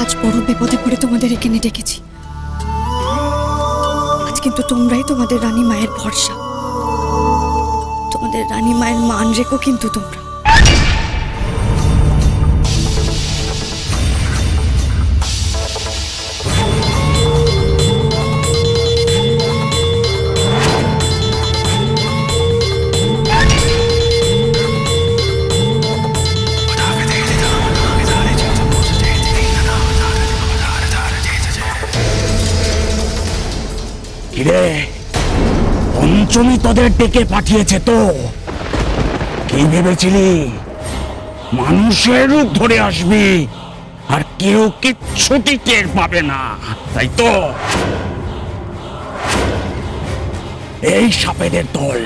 আজ বড় বিপদে পড়ে তোমাদের এখানে ডেকেছি। আজ কিন্তু তোমরাই তোমাদের রানী মায়ের ভরসা। তোমাদের রানী মায়ের মান রেখো কিন্তু তোমরা। কিরে, পঞ্চমী তোদের ডেকে পাঠিয়েছে তো? কি ভেবেছিলি মানুষের রূপ ধরে আসবি আর কেউ কিচ্ছুটি টের পাবে না, তাই তো? এই সাপেদের দল,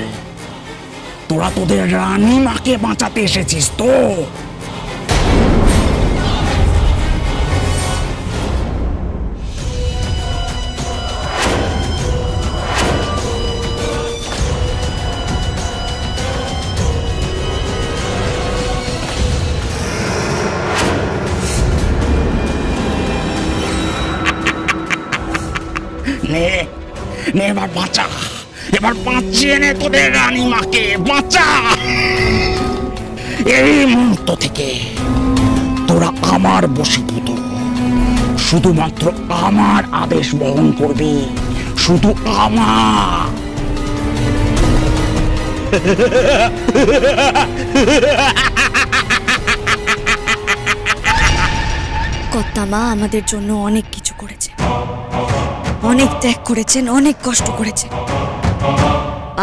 তোরা তোদের রানী মাকে বাঁচাতে এসেছিস তো? এবার বাঁচা, এবার বাঁচিয়ে নে তোদের রানী মাকে, বাঁচা। এই মুহূর্ত থেকে তোরা আমার বশীভূত, শুধুমাত্র আমার আদেশ বহন করবি, শুধু আমার। কর্তামা আমাদের জন্য অনেক কিছু করেছে, অনেক ত্যাগ করেছেন, অনেক কষ্ট করেছেন।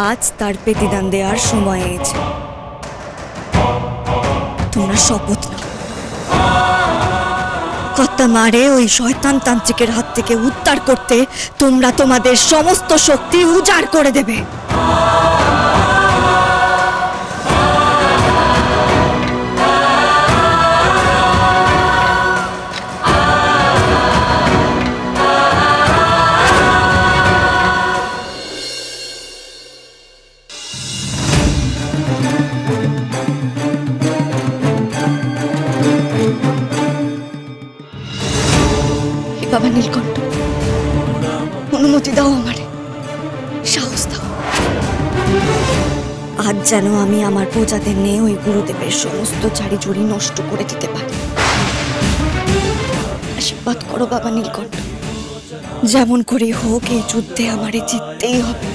আজ তার প্রতিদান দেওয়ার সময় এসেছে। তোমরা শপথ নাও, কর্তামারে ওই শয়তান তান্ত্রিকের হাত থেকে উদ্ধার করতে তোমরা তোমাদের সমস্ত শক্তি উজাড় করে দেবে। বাবা নীলকণ্ঠ, অনুমতি দাও আমারে, সাহস দাও। আজ যেন আমি আমার প্রজাদের নিয়ে ওই গুরুদেবের সমস্ত চারিজুড়ি নষ্ট করে দিতে পারি। আশীর্বাদ করো বাবা নীলকণ্ঠ, যেমন করে হোক এই যুদ্ধে আমারে জিততেই হবে,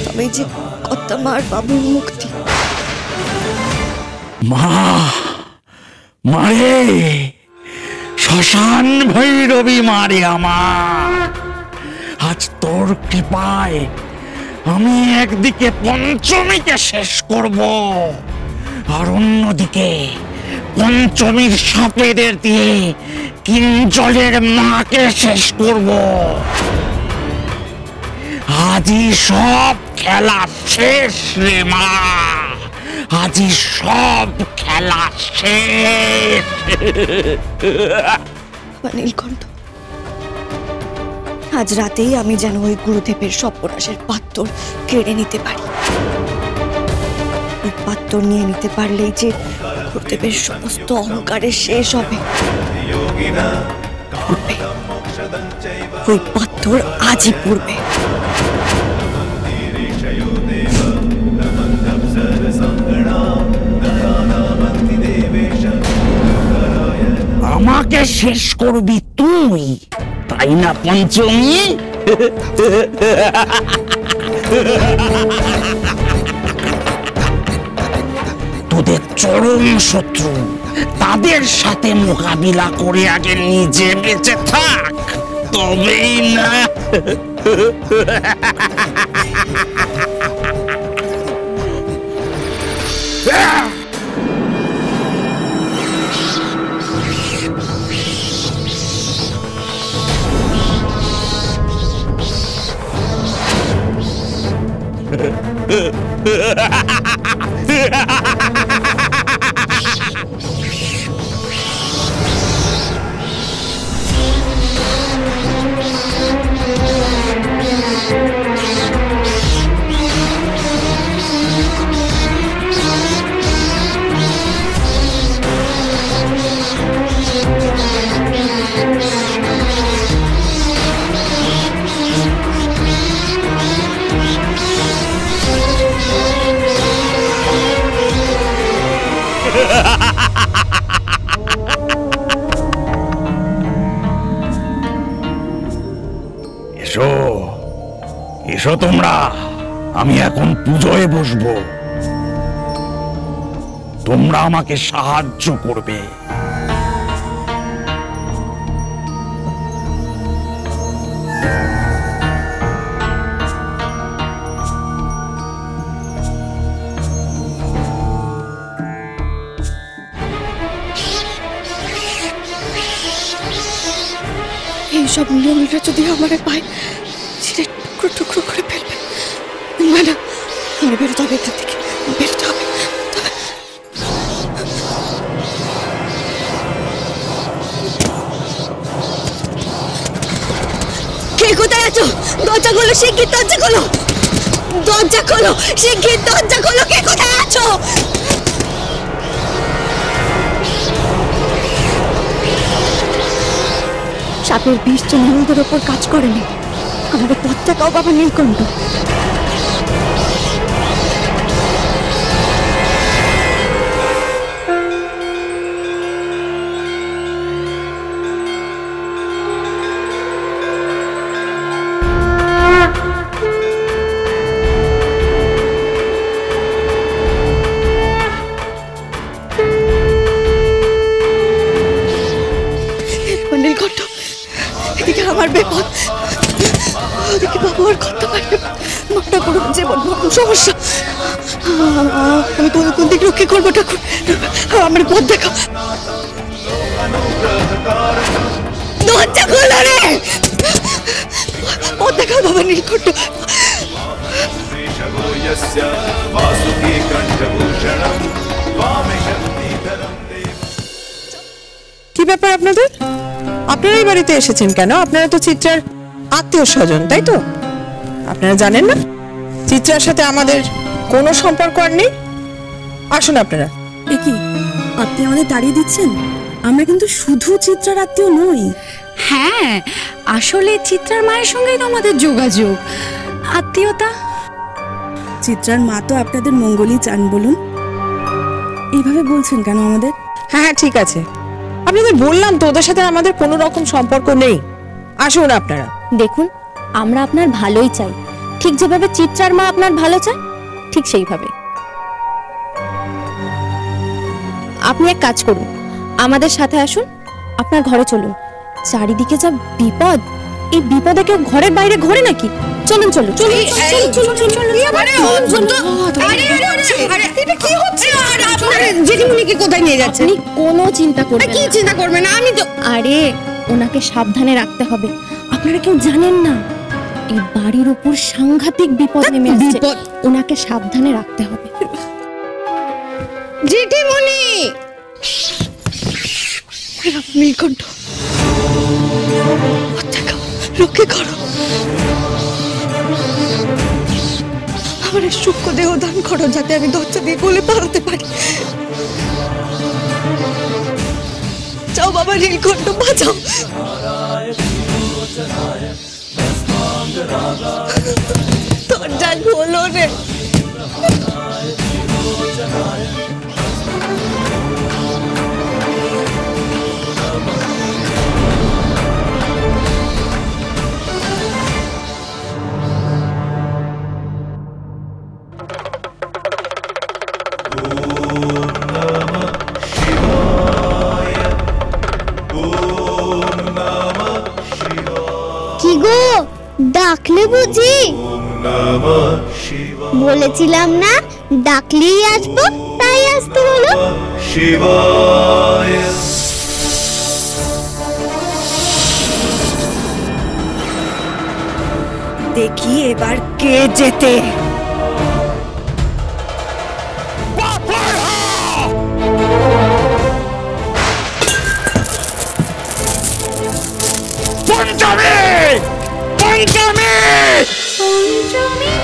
তবে যে কর্তামার বাবুর মুক্তি। মা, মারে, শ্মশান ভৈরবী মারে আমার, আজ তোর কৃপায় আমি একদিকে পঞ্চমীকে শেষ করব, আর অন্যদিকে পঞ্চমীর সাপেদের দিয়ে কিঞ্জলের মাকে শেষ করব। আজই সব খেলা শেষ রে মা, আজই সব খেলা শেষ। নীলকণ্ঠ, আজ রাতেই আমি যেন ওই গুরুদেবের সর্বনাশের পাত্র কেড়ে নিতে পারি। ওই পাত্র নিয়ে নিতে পারলেই যে গুরুদেবের সমস্ত অহংকারের শেষ হবে। ওই পাত্র আজই পড়বে। আমাকে শেষ করবি তুই, তাই না পঞ্চমী? তোদের চরম শত্রু, তাদের সাথে মোকাবিলা করে আগে নিজে বেঁচে থাক, তবেই না। এসো তোমরা, আমি এখন পুজোয় বসবো। তোমরা আমাকে সাহায্য করবে। এইসব নিয়মটা যদি আমার পায়, ছিঁড়ে টুকরো টুকরো করে ফেলবে। না না, আমার বেরোতে হবে এখান থেকে, বেরোতে হবে। কে কোথায় আছো? দরজা খোলো শিগগির, দরজা খোলো, দরজা খোলো শিগগির, দরজা খোলো। কে কোথায় আছো? সাপের বিষ যে মানুষদের ওপর কাজ করেনি। আমাদের পথ দেখাও বাবা নীলকণ্ঠ। নীলকণ্ঠ, এদিকে আমার বিপদ, ওদিকে বাবু আর করতে পারবে। মাটা পুরো জীবন সমস্যা। আমি কোন দিক রক্ষে করবো ঠাকুর? আমার পথ দেখো, দরজা খোলো রে, পথ দেখাও বাবা নীলকণ্ঠ। কি ব্যাপার আপনাদের? আপনারা এই বাড়িতে এসেছেন কেন? আপনারা তো চিত্রার আত্মীয় স্বজন, তাই তো? আপনারা জানেন না চিত্রার সাথে আমাদের কোনো সম্পর্ক আর নেই? আসুন আপনারা। কি আপনি আমাদের তাড়িয়ে দিচ্ছেন? আমরা কিন্তু শুধু চিত্রার আত্মীয় নই। হ্যাঁ, আসলে চিত্রার মায়ের সঙ্গেই তো আমাদের যোগাযোগ, আত্মীয়তা। চিত্রার মা তো আপনাদের মঙ্গলই চান। বলুন, এইভাবে বলছেন কেন আমাদের? হ্যাঁ ঠিক আছে, আপনাদের বললাম তো ওদের সাথে আমাদের কোনো রকম সম্পর্ক নেই। আসুন আপনারা। দেখুন, আমরা আপনার ভালোই চাই, ঠিক যেভাবে চিত্রার মা আপনার ভালো চায় ঠিক সেইভাবে। আপনি এক কাজ করুন, আমাদের সাথে আসুন, আপনার ঘরে চলুন। চারিদিকে যা বিপদ, এই বিপদে কেউ ঘরের বাইরে ঘোরে নাকি? চলুন চলুন চলুন চলুন চলুন চলুন। দিদিমণিকে কোথায় নিয়ে যাচ্ছে? আপনি কোনো চিন্তা করবেন না। কি চিন্তা করবে না? আমি তো, আরে ওনাকে সাবধানে রাখতে হবে। আপনারা কেউ জানেন না এই বাড়ির উপর সাংঘাতিক বিপদ নেমে আসছে, ওনাকে সাবধানে রাখতে হবে। দিদিমণি, নীলকণ্ঠ, রক্ষে করো আমার সূক্ষ্ম দেহ দান করো, যাতে আমি দরজা দিয়ে গলে পালাতে পারি। যাও বাবা নীলকণ্ঠ, বাঁচাও। দরজা খোলো রে। কি গো, ডাকলে বুঝি? বলেছিলাম না ডাকলেই আসবো, তাই আসতে হলো। দেখি এবার কে যেতে। পঞ্চমী! পঞ্চমী! পঞ্চমী